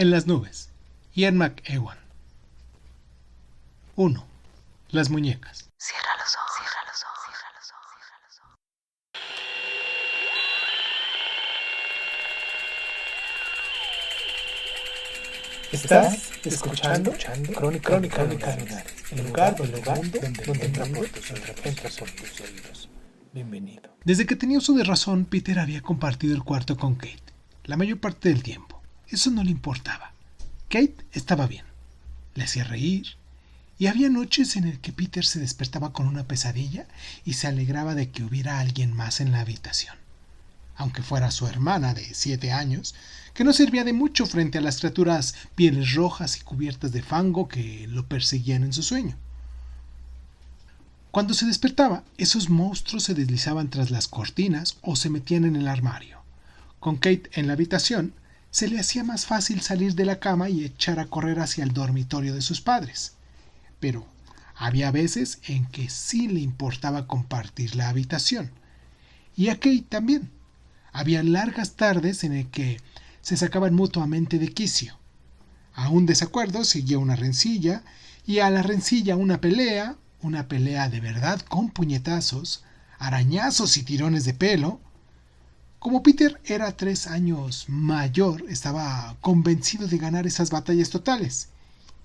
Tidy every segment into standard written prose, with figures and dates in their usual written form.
En las nubes. Ian McEwan. 1. Las muñecas. Cierra los ojos, cierra los ojos, cierra los ojos, cierra los ojos. Estás escuchando Crónica Lunares, el lugar donde entra por tus oídos. Bienvenido. Desde que tenía uso de razón, Peter había compartido el cuarto con Kate, la mayor parte del tiempo. Eso no le importaba. Kate estaba bien, le hacía reír, y había noches en las que Peter se despertaba con una pesadilla y se alegraba de que hubiera alguien más en la habitación. Aunque fuera su hermana de 7 años, que no servía de mucho frente a las criaturas pieles rojas y cubiertas de fango que lo perseguían en su sueño. Cuando se despertaba, esos monstruos se deslizaban tras las cortinas o se metían en el armario. Con Kate en la habitación, se le hacía más fácil salir de la cama y echar a correr hacia el dormitorio de sus padres. Pero había veces en que sí le importaba compartir la habitación. Y a Kate también. Había largas tardes en las que se sacaban mutuamente de quicio. A un desacuerdo seguía una rencilla, y a la rencilla una pelea de verdad con puñetazos, arañazos y tirones de pelo. Como Peter era 3 años mayor, estaba convencido de ganar esas batallas totales.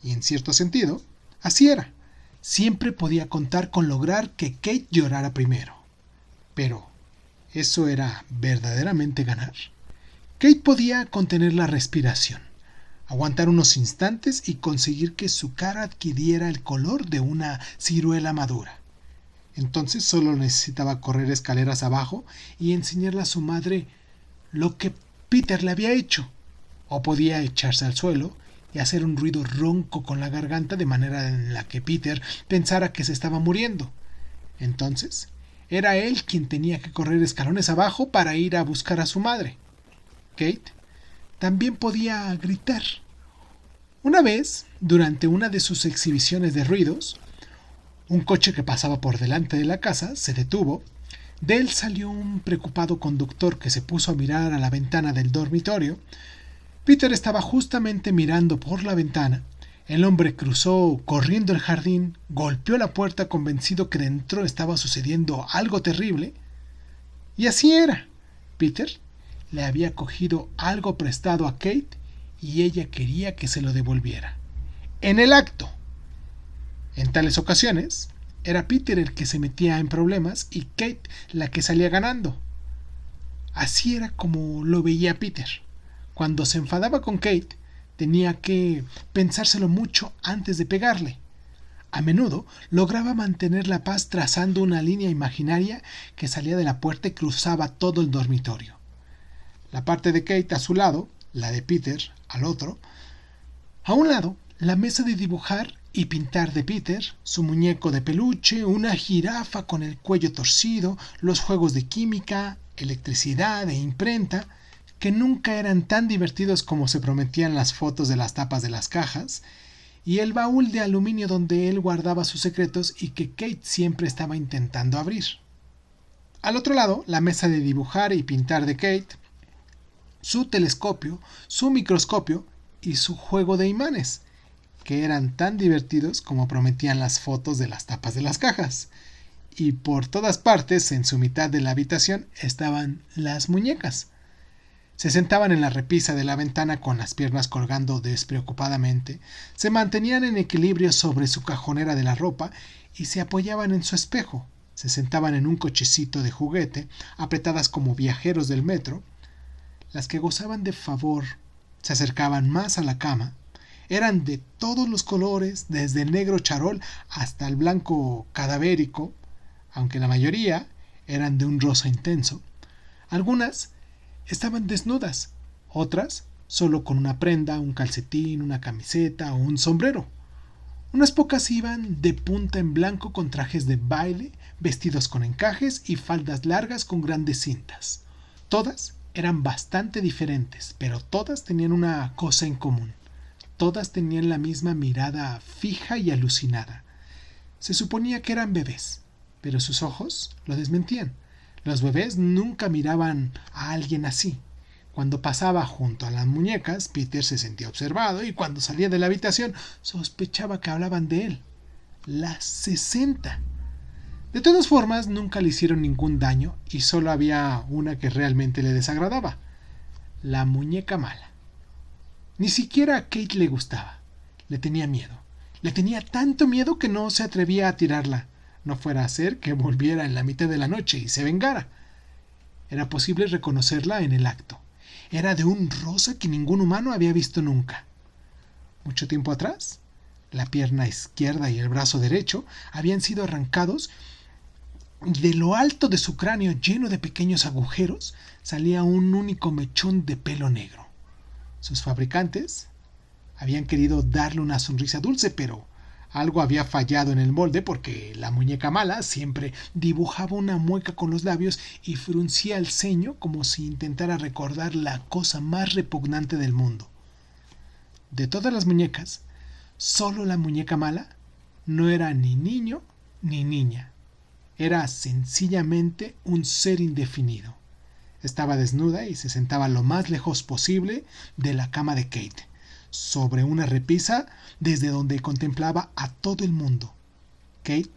Y en cierto sentido, así era. Siempre podía contar con lograr que Kate llorara primero. Pero, ¿eso era verdaderamente ganar? Kate podía contener la respiración, aguantar unos instantes y conseguir que su cara adquiriera el color de una ciruela madura. Entonces solo necesitaba correr escaleras abajo y enseñarle a su madre lo que Peter le había hecho. O podía echarse al suelo y hacer un ruido ronco con la garganta de manera en la que Peter pensara que se estaba muriendo. Entonces, era él quien tenía que correr escalones abajo para ir a buscar a su madre. Kate también podía gritar. Una vez, durante una de sus exhibiciones de ruidos, un coche que pasaba por delante de la casa se detuvo. De él salió un preocupado conductor que se puso a mirar a la ventana del dormitorio. Peter estaba justamente mirando por la ventana. El hombre cruzó corriendo el jardín, golpeó la puerta convencido que dentro estaba sucediendo algo terrible. Y así era. Peter le había cogido algo prestado a Kate y ella quería que se lo devolviera. En el acto. En tales ocasiones, era Peter el que se metía en problemas y Kate la que salía ganando. Así era como lo veía Peter. Cuando se enfadaba con Kate, tenía que pensárselo mucho antes de pegarle. A menudo lograba mantener la paz trazando una línea imaginaria que salía de la puerta y cruzaba todo el dormitorio. La parte de Kate a su lado, la de Peter al otro. A un lado, la mesa de dibujar y pintar de Peter, su muñeco de peluche, una jirafa con el cuello torcido, los juegos de química, electricidad e imprenta, que nunca eran tan divertidos como se prometían las fotos de las tapas de las cajas, y el baúl de aluminio donde él guardaba sus secretos y que Kate siempre estaba intentando abrir. Al otro lado, la mesa de dibujar y pintar de Kate, su telescopio, su microscopio y su juego de imanes, que eran tan divertidos como prometían las fotos de las tapas de las cajas. Y por todas partes, en su mitad de la habitación, estaban las muñecas. Se sentaban en la repisa de la ventana con las piernas colgando despreocupadamente, se mantenían en equilibrio sobre su cajonera de la ropa y se apoyaban en su espejo. Se sentaban en un cochecito de juguete, apretadas como viajeros del metro. Las que gozaban de favor se acercaban más a la cama. Eran de todos los colores, desde el negro charol hasta el blanco cadavérico, aunque la mayoría eran de un rosa intenso. Algunas estaban desnudas, otras solo con una prenda, un calcetín, una camiseta o un sombrero. Unas pocas iban de punta en blanco con trajes de baile, vestidos con encajes y faldas largas con grandes cintas. Todas eran bastante diferentes, pero todas tenían una cosa en común. Todas tenían la misma mirada fija y alucinada. Se suponía que eran bebés, pero sus ojos lo desmentían. Los bebés nunca miraban a alguien así. Cuando pasaba junto a las muñecas, Peter se sentía observado y cuando salía de la habitación sospechaba que hablaban de él. Las 60. De todas formas, nunca le hicieron ningún daño y solo había una que realmente le desagradaba: la muñeca mala. Ni siquiera a Kate le gustaba. Le tenía miedo. Le tenía tanto miedo que no se atrevía a tirarla. No fuera a ser que volviera en la mitad de la noche y se vengara. Era posible reconocerla en el acto. Era de un rosa que ningún humano había visto nunca. Mucho tiempo atrás, la pierna izquierda y el brazo derecho habían sido arrancados y de lo alto de su cráneo, lleno de pequeños agujeros, salía un único mechón de pelo negro. Sus fabricantes habían querido darle una sonrisa dulce, pero algo había fallado en el molde porque la muñeca mala siempre dibujaba una mueca con los labios y fruncía el ceño como si intentara recordar la cosa más repugnante del mundo. De todas las muñecas, solo la muñeca mala no era ni niño ni niña. Era sencillamente un ser indefinido. Estaba desnuda y se sentaba lo más lejos posible de la cama de Kate, sobre una repisa desde donde contemplaba a todo el mundo. Kate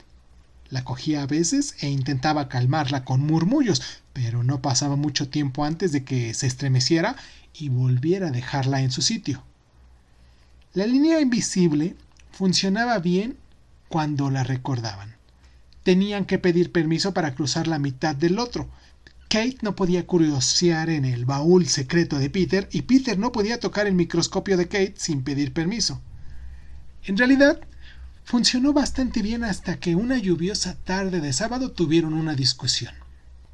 la cogía a veces e intentaba calmarla con murmullos, pero no pasaba mucho tiempo antes de que se estremeciera y volviera a dejarla en su sitio. La línea invisible funcionaba bien cuando la recordaban. Tenían que pedir permiso para cruzar la mitad del otro. Kate no podía curiosear en el baúl secreto de Peter y Peter no podía tocar el microscopio de Kate sin pedir permiso. En realidad, funcionó bastante bien hasta que una lluviosa tarde de sábado tuvieron una discusión.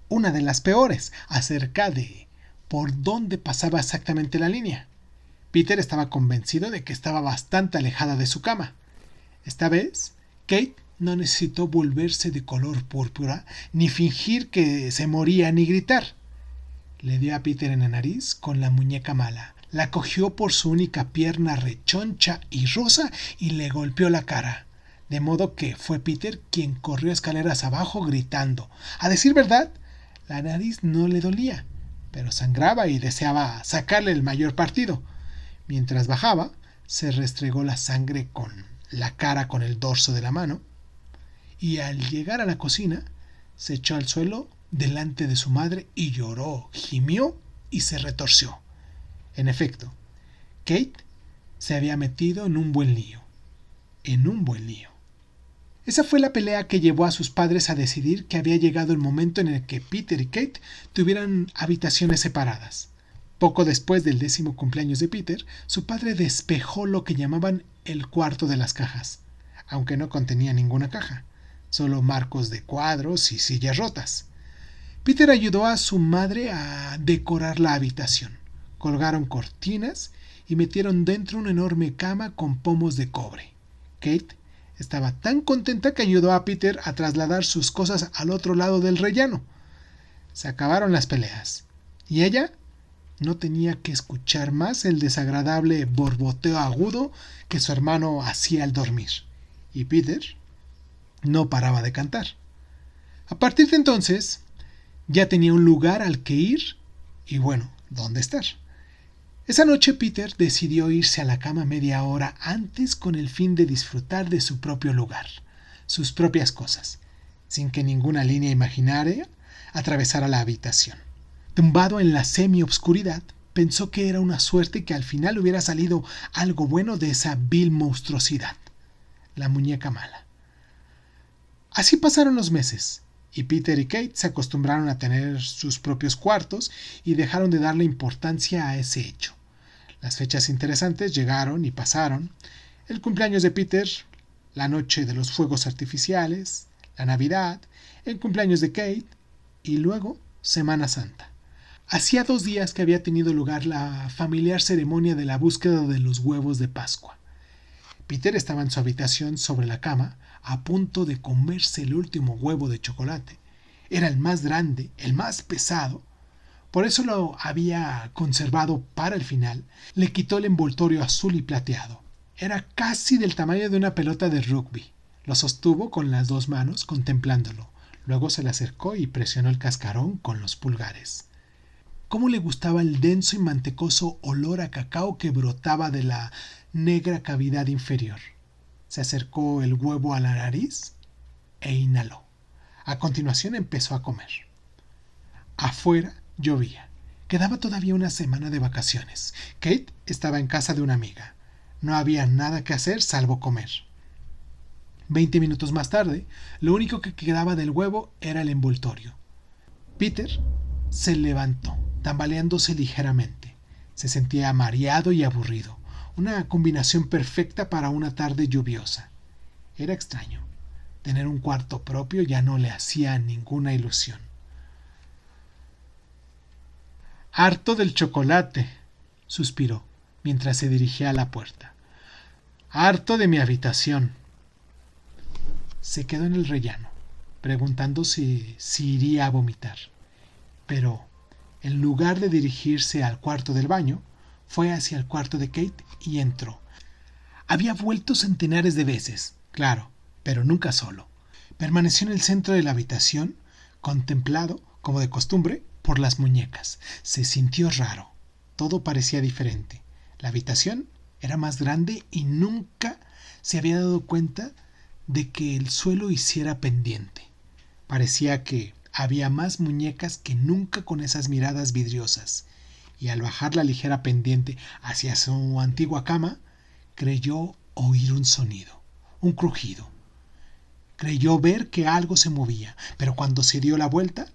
Una de las peores, acerca de por dónde pasaba exactamente la línea. Peter estaba convencido de que estaba bastante alejada de su cama. Esta vez, Kate no necesitó volverse de color púrpura, ni fingir que se moría, ni gritar. Le dio a Peter en la nariz con la muñeca mala. La cogió por su única pierna rechoncha y rosa y le golpeó la cara. De modo que fue Peter quien corrió escaleras abajo gritando. A decir verdad, la nariz no le dolía, pero sangraba y deseaba sacarle el mayor partido. Mientras bajaba, se restregó la sangre con la cara con el dorso de la mano y al llegar a la cocina se echó al suelo delante de su madre y lloró, gimió y se retorció. En efecto, Kate se había metido en un buen lío. Esa fue la pelea que llevó a sus padres a decidir que había llegado el momento en el que Peter y Kate tuvieran habitaciones separadas. Poco después del 10º cumpleaños de Peter, su padre despejó lo que llamaban el cuarto de las cajas, aunque no contenía ninguna caja, solo marcos de cuadros y sillas rotas. Peter ayudó a su madre a decorar la habitación. Colgaron cortinas y metieron dentro una enorme cama con pomos de cobre. Kate estaba tan contenta que ayudó a Peter a trasladar sus cosas al otro lado del rellano. Se acabaron las peleas, y ella no tenía que escuchar más el desagradable borboteo agudo que su hermano hacía al dormir, y Peter no paraba de cantar. A partir de entonces, ya tenía un lugar al que ir y, bueno, dónde estar. Esa noche Peter decidió irse a la cama media hora antes con el fin de disfrutar de su propio lugar, sus propias cosas, sin que ninguna línea imaginaria atravesara la habitación. Tumbado en la semi-obscuridad, pensó que era una suerte que al final hubiera salido algo bueno de esa vil monstruosidad, la muñeca mala. Así pasaron los meses, y Peter y Kate se acostumbraron a tener sus propios cuartos y dejaron de darle importancia a ese hecho. Las fechas interesantes llegaron y pasaron: el cumpleaños de Peter, la noche de los fuegos artificiales, la Navidad, el cumpleaños de Kate y luego Semana Santa. Hacía 2 días que había tenido lugar la familiar ceremonia de la búsqueda de los huevos de Pascua. Peter estaba en su habitación sobre la cama, a punto de comerse el último huevo de chocolate. Era el más grande, el más pesado. Por eso lo había conservado para el final. Le quitó el envoltorio azul y plateado. Era casi del tamaño de una pelota de rugby. Lo sostuvo con las 2 manos, contemplándolo. Luego se le acercó y presionó el cascarón con los pulgares. cómo le gustaba el denso y mantecoso olor a cacao que brotaba de la negra cavidad inferior. Se acercó el huevo a la nariz e inhaló. A continuación empezó a comer. Afuera llovía. Quedaba todavía una semana de vacaciones. Kate estaba en casa de una amiga. No había nada que hacer salvo comer. 20 minutos más tarde, lo único que quedaba del huevo era el envoltorio. Peter se levantó, tambaleándose ligeramente. Se sentía mareado y aburrido, una combinación perfecta para una tarde lluviosa. Era extraño. Tener un cuarto propio ya no le hacía ninguna ilusión. «Harto del chocolate», suspiró, mientras se dirigía a la puerta. «Harto de mi habitación». Se quedó en el rellano, preguntándose si iría a vomitar. Pero, en lugar de dirigirse al cuarto del baño, fue hacia el cuarto de Kate y entró. Había vuelto centenares de veces, claro, pero nunca solo. Permaneció en el centro de la habitación, contemplado, como de costumbre, por las muñecas. Se sintió raro. Todo parecía diferente. La habitación era más grande y nunca se había dado cuenta de que el suelo hiciera pendiente. Parecía que había más muñecas que nunca con esas miradas vidriosas, y al bajar la ligera pendiente hacia su antigua cama, creyó oír un sonido, un crujido. Creyó ver que algo se movía, pero cuando se dio la vuelta,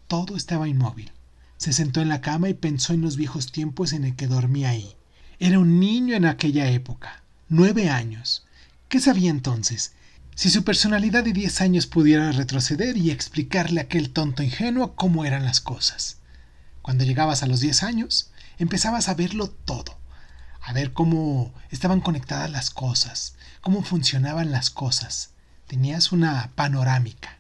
todo estaba inmóvil. Se sentó en la cama y pensó en los viejos tiempos en el que dormía ahí. Era un niño en aquella época, 9 años. ¿Qué sabía entonces? Si su personalidad de 10 años pudiera retroceder y explicarle a aquel tonto ingenuo cómo eran las cosas. Cuando llegabas a los 10 años, empezabas a verlo todo, a ver cómo estaban conectadas las cosas, cómo funcionaban las cosas. Tenías una panorámica.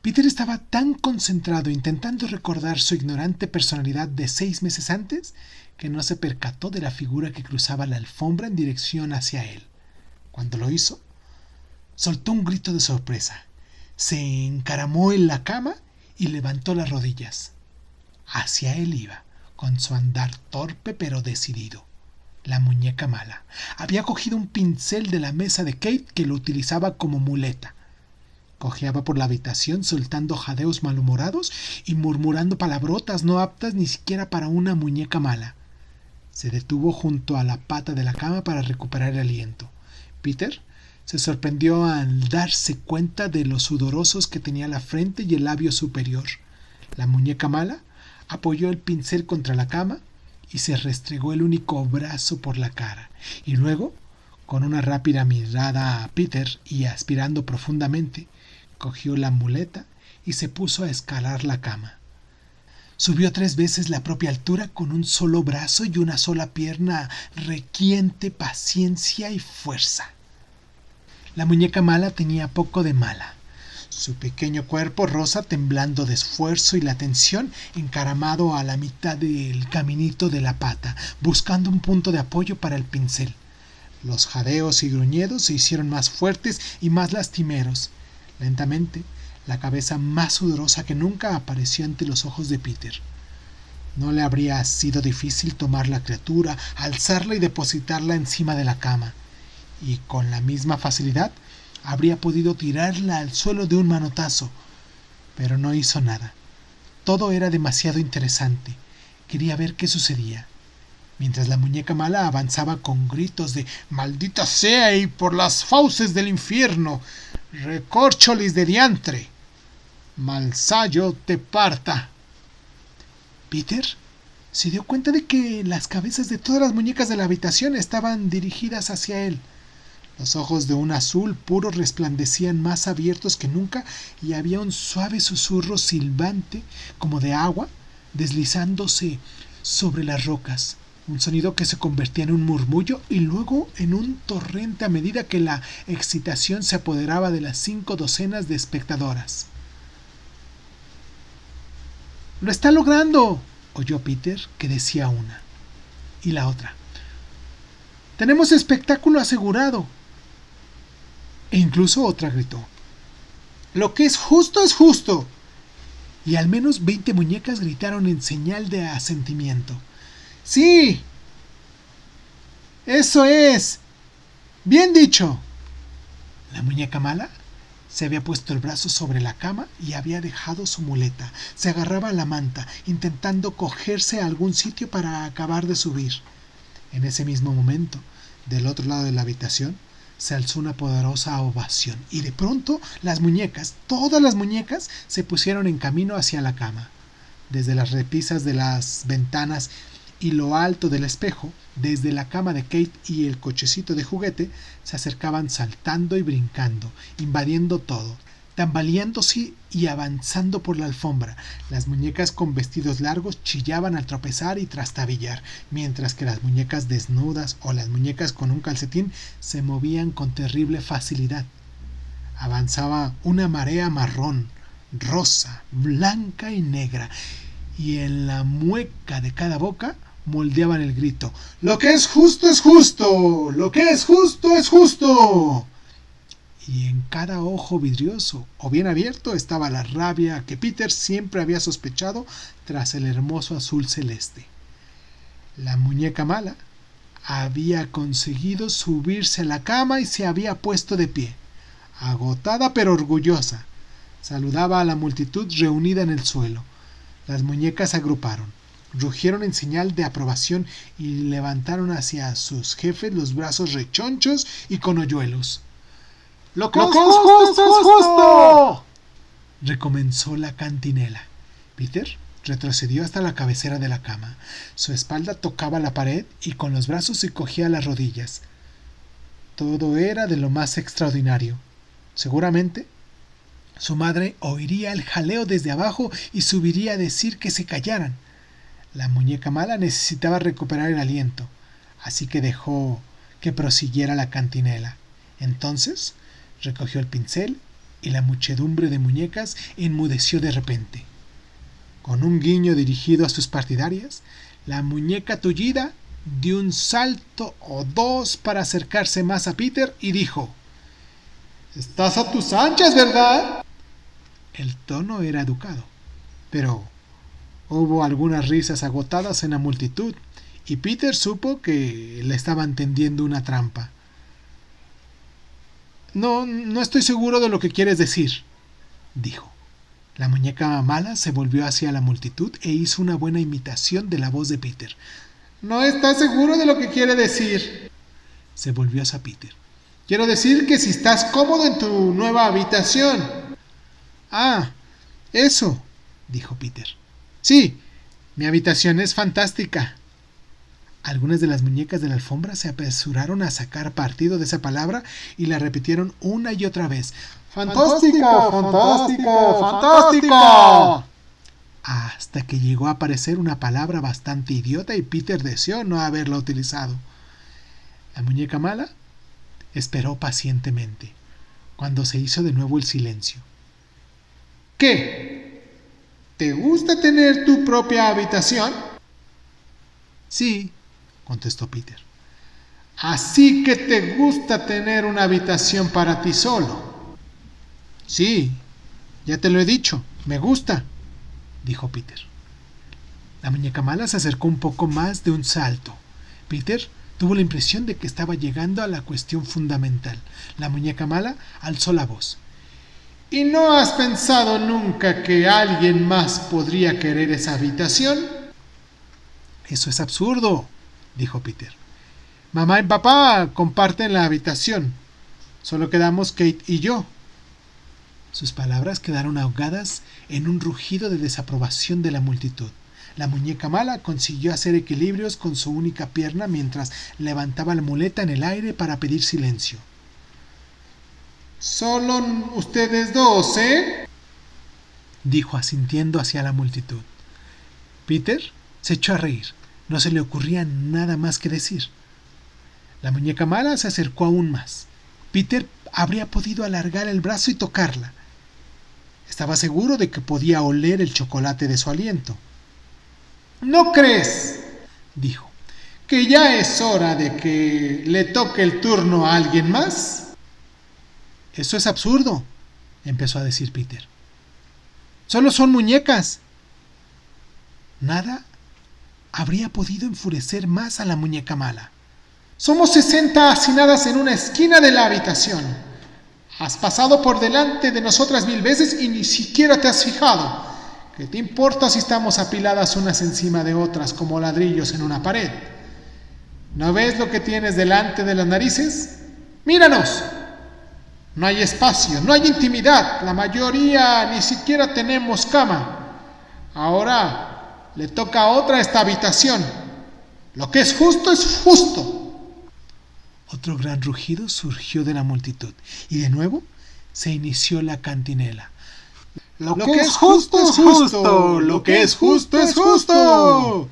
Peter estaba tan concentrado intentando recordar su ignorante personalidad de 6 meses antes que no se percató de la figura que cruzaba la alfombra en dirección hacia él. Cuando lo hizo, soltó un grito de sorpresa. Se encaramó en la cama y levantó las rodillas. Hacia él iba, con su andar torpe pero decidido. La muñeca mala. Había cogido un pincel de la mesa de Kate que lo utilizaba como muleta. Cojeaba por la habitación soltando jadeos malhumorados y murmurando palabrotas no aptas ni siquiera para una muñeca mala. Se detuvo junto a la pata de la cama para recuperar el aliento. Peter se sorprendió al darse cuenta de lo sudorosos que tenía la frente y el labio superior. La muñeca mala apoyó el pincel contra la cama y se restregó el único brazo por la cara. Y luego, con una rápida mirada a Peter y aspirando profundamente, cogió la muleta y se puso a escalar la cama. Subió 3 veces la propia altura con un solo brazo y una sola pierna, requiente paciencia y fuerza. La muñeca mala tenía poco de mala. Su pequeño cuerpo rosa temblando de esfuerzo y la tensión, encaramado a la mitad del caminito de la pata, buscando un punto de apoyo para el pincel. Los jadeos y gruñidos se hicieron más fuertes y más lastimeros. Lentamente, la cabeza más sudorosa que nunca apareció ante los ojos de Peter. No le habría sido difícil tomar la criatura, alzarla y depositarla encima de la cama, y con la misma facilidad habría podido tirarla al suelo de un manotazo, pero no hizo nada. Todo era demasiado interesante. Quería ver qué sucedía. Mientras la muñeca mala avanzaba con gritos de «¡Maldita sea y por las fauces del infierno! ¡Recórcholis de diantre! ¡Malsayo te parta!». Peter se dio cuenta de que las cabezas de todas las muñecas de la habitación estaban dirigidas hacia él. Los ojos de un azul puro resplandecían más abiertos que nunca y había un suave susurro silbante como de agua deslizándose sobre las rocas. Un sonido que se convertía en un murmullo y luego en un torrente a medida que la excitación se apoderaba de las 5 docenas de espectadoras. «¡Lo está logrando!», oyó Peter, que decía una. Y la otra: «¡Tenemos espectáculo asegurado!». E incluso otra gritó: «¡Lo que es justo es justo!». y al menos 20 muñecas gritaron en señal de asentimiento. ¡Sí! ¡Eso es! ¡Bien dicho! La muñeca mala se había puesto el brazo sobre la cama y había dejado su muleta. Se agarraba a la manta, intentando cogerse a algún sitio para acabar de subir. En ese mismo momento, del otro lado de la habitación, se alzó una poderosa ovación y de pronto las muñecas, todas las muñecas, se pusieron en camino hacia la cama. Desde las repisas de las ventanas y lo alto del espejo, desde la cama de Kate y el cochecito de juguete, se acercaban saltando y brincando, invadiendo todo, tambaleándose y avanzando por la alfombra. Las muñecas con vestidos largos chillaban al tropezar y trastabillar, mientras que las muñecas desnudas o las muñecas con un calcetín se movían con terrible facilidad. Avanzaba una marea marrón, rosa, blanca y negra, y en la mueca de cada boca moldeaban el grito: ¡Lo que es justo es justo! ¡Lo que es justo es justo! Y en cada ojo vidrioso o bien abierto estaba la rabia que Peter siempre había sospechado tras el hermoso azul celeste. La muñeca mala había conseguido subirse a la cama y se había puesto de pie, agotada pero orgullosa. Saludaba a la multitud reunida en el suelo. Las muñecas se agruparon, rugieron en señal de aprobación y levantaron hacia sus jefes los brazos rechonchos y con hoyuelos. ¡Lo que es justo es justo! Recomenzó la cantinela. Peter retrocedió hasta la cabecera de la cama. Su espalda tocaba la pared y con los brazos se cogía las rodillas. Todo era de lo más extraordinario. Seguramente su madre oiría el jaleo desde abajo y subiría a decir que se callaran. La muñeca mala necesitaba recuperar el aliento, así que dejó que prosiguiera la cantinela. Entonces recogió el pincel y la muchedumbre de muñecas enmudeció de repente. Con un guiño dirigido a sus partidarias, la muñeca tullida dio un salto o dos para acercarse más a Peter y dijo: «Estás a tus anchas, ¿verdad?». El tono era educado, pero hubo algunas risas agotadas en la multitud y Peter supo que le estaban tendiendo una trampa. No estoy seguro de lo que quieres decir», dijo. La muñeca mala se volvió hacia la multitud e hizo una buena imitación de la voz de Peter. «¿No estás seguro de lo que quiere decir?», se volvió hacia Peter. «Quiero decir que si estás cómodo en tu nueva habitación». «Ah, eso», dijo Peter. «Sí, mi habitación es fantástica». Algunas de las muñecas de la alfombra se apresuraron a sacar partido de esa palabra y la repitieron una y otra vez. «¡Fantástica! ¡Fantástica! ¡Fantástica!», hasta que llegó a parecer una palabra bastante idiota y Peter deseó no haberla utilizado. La muñeca mala esperó pacientemente, cuando se hizo de nuevo el silencio. «¿Qué? ¿Te gusta tener tu propia habitación?». «Sí», contestó Peter. «Así que te gusta tener una habitación para ti solo». «Sí, ya te lo he dicho, me gusta», dijo Peter. La muñeca mala se acercó un poco más de un salto. Peter tuvo la impresión de que estaba llegando a la cuestión fundamental. La muñeca mala alzó la voz. «¿Y no has pensado nunca que alguien más podría querer esa habitación?». «Eso es absurdo», dijo Peter. «Mamá y papá comparten la habitación. Solo quedamos Kate y yo». Sus palabras quedaron ahogadas en un rugido de desaprobación de la multitud. La muñeca mala consiguió hacer equilibrios con su única pierna mientras levantaba la muleta en el aire para pedir silencio. «Solo ustedes dos, ¿eh?», dijo asintiendo hacia la multitud. Peter se echó a reír. No se le ocurría nada más que decir. La muñeca mala se acercó aún más. Peter habría podido alargar el brazo y tocarla. Estaba seguro de que podía oler el chocolate de su aliento. «¿No crees?», dijo, «que ya es hora de que le toque el turno a alguien más?». «Eso es absurdo», empezó a decir Peter. Solo son muñecas. Nada habría podido enfurecer más a la muñeca mala. Somos 60 hacinadas en una esquina de la habitación. Has pasado por delante de nosotras 1000 veces y ni siquiera te has fijado. ¿Qué te importa si estamos apiladas unas encima de otras como ladrillos en una pared? ¿No ves lo que tienes delante de las narices? ¡Míranos! No hay espacio, no hay intimidad. La mayoría ni siquiera tenemos cama. Ahora le toca a otra esta habitación. Lo que es justo. Otro gran rugido surgió de la multitud y de nuevo se inició la cantinela. Lo que es justo es justo. Lo que es justo es justo.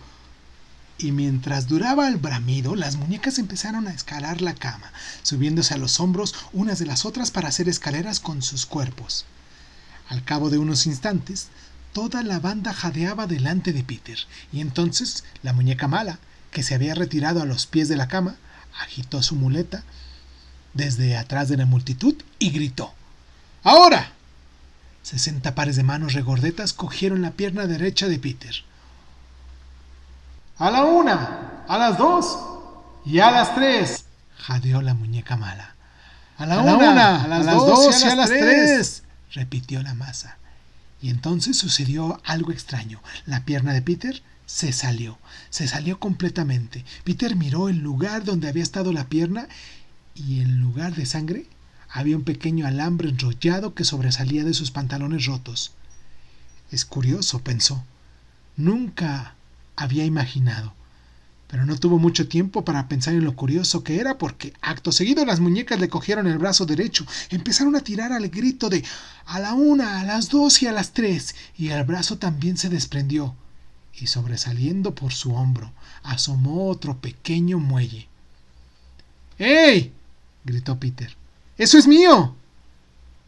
Y mientras duraba el bramido, las muñecas empezaron a escalar la cama, subiéndose a los hombros unas de las otras para hacer escaleras con sus cuerpos. Al cabo de unos instantes, toda la banda jadeaba delante de Peter, y entonces la muñeca mala, que se había retirado a los pies de la cama, agitó su muleta desde atrás de la multitud y gritó: ¡Ahora! 60 pares de manos regordetas cogieron la pierna derecha de Peter. ¡A la 1, a las 2 y a las 3! jadeó la muñeca mala. ¡A la 1, a las 2 y a las 3! repitió la masa. Y entonces sucedió algo extraño. La pierna de Peter se salió completamente. Peter miró el lugar donde había estado la pierna y en lugar de sangre había un pequeño alambre enrollado que sobresalía de sus pantalones rotos. Es curioso, pensó. Nunca había imaginado. Pero no tuvo mucho tiempo para pensar en lo curioso que era, porque acto seguido las muñecas le cogieron el brazo derecho, empezaron a tirar al grito de a la 1, a las 2 y a las 3, y el brazo también se desprendió, y sobresaliendo por su hombro asomó otro pequeño muelle. ¡Ey! gritó Peter. ¡Eso es mío!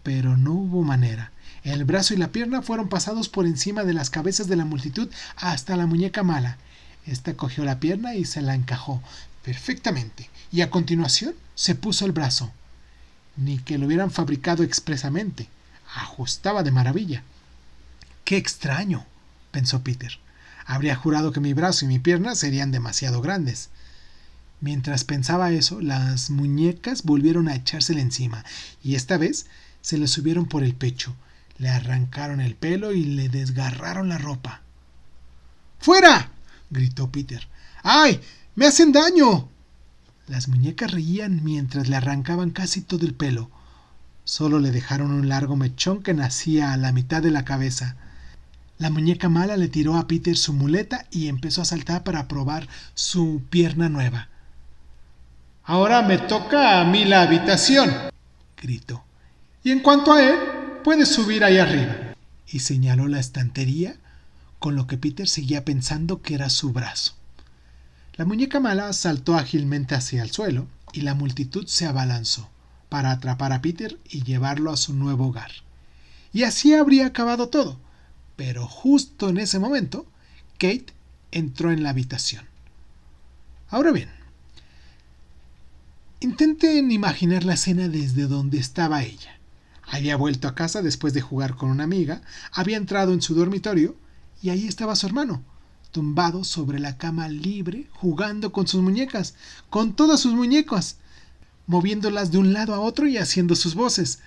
Pero no hubo manera. El brazo y la pierna fueron pasados por encima de las cabezas de la multitud hasta la muñeca mala. Esta cogió la pierna y se la encajó perfectamente, y a continuación se puso el brazo. Ni que lo hubieran fabricado expresamente. Ajustaba de maravilla. ¡Qué extraño!, pensó Peter. Habría jurado que mi brazo y mi pierna serían demasiado grandes. Mientras pensaba eso, las muñecas volvieron a echársele encima, y esta vez se le subieron por el pecho. Le arrancaron el pelo y le desgarraron la ropa. ¡Fuera!, gritó Peter. ¡Ay! ¡Me hacen daño! Las muñecas reían mientras le arrancaban casi todo el pelo. Solo le dejaron un largo mechón que nacía a la mitad de la cabeza. La muñeca mala le tiró a Peter su muleta y empezó a saltar para probar su pierna nueva. «Ahora me toca a mí la habitación», gritó. «Y en cuanto a él, puedes subir ahí arriba». Y señaló la estantería, con lo que Peter seguía pensando que era su brazo. La muñeca mala saltó ágilmente hacia el suelo y la multitud se abalanzó para atrapar a Peter y llevarlo a su nuevo hogar. Y así habría acabado todo. Pero justo en ese momento, Kate entró en la habitación. Ahora bien, intenten imaginar la escena desde donde estaba ella. Había vuelto a casa después de jugar con una amiga, había entrado en su dormitorio y ahí estaba su hermano, tumbado sobre la cama libre, jugando con sus muñecas, con todas sus muñecas, moviéndolas de un lado a otro y haciendo sus voces.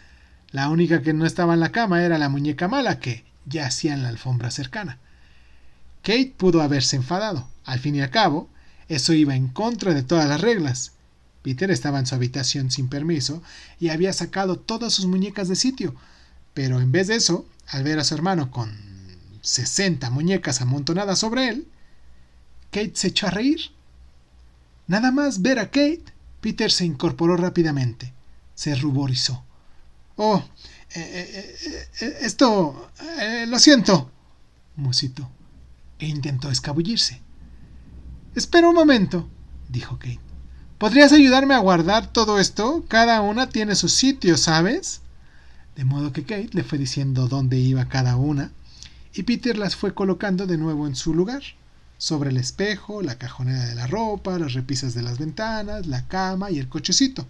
La única que no estaba en la cama era la muñeca mala, que yacía en la alfombra cercana. Kate pudo haberse enfadado. Al fin y al cabo, eso iba en contra de todas las reglas. Peter estaba en su habitación sin permiso y había sacado todas sus muñecas de sitio, pero en vez de eso, al ver a su hermano con 60 muñecas amontonadas sobre él, Kate se echó a reír. Nada más ver a Kate, Peter se incorporó rápidamente. Se ruborizó. «Oh, lo siento», musitó, e intentó escabullirse. «Espera un momento», dijo Kate. «¿Podrías ayudarme a guardar todo esto? Cada una tiene su sitio, ¿sabes?». De modo que Kate le fue diciendo dónde iba cada una, y Peter las fue colocando de nuevo en su lugar, sobre el espejo, la cajonera de la ropa, las repisas de las ventanas, la cama y el cochecito.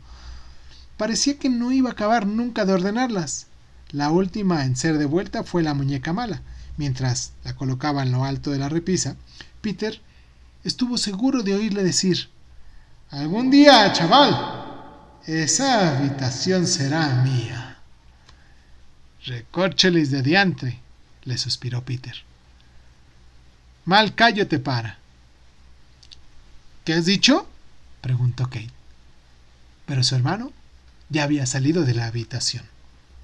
Parecía que no iba a acabar nunca de ordenarlas. La última en ser devuelta fue la muñeca mala. Mientras la colocaba en lo alto de la repisa, Peter estuvo seguro de oírle decir: «Algún día, chaval, esa habitación será mía». «Recórcheles de diantre», le suspiró Peter. «Mal callo te para». «¿Qué has dicho?», preguntó Kate. Pero su hermano ya había salido de la habitación.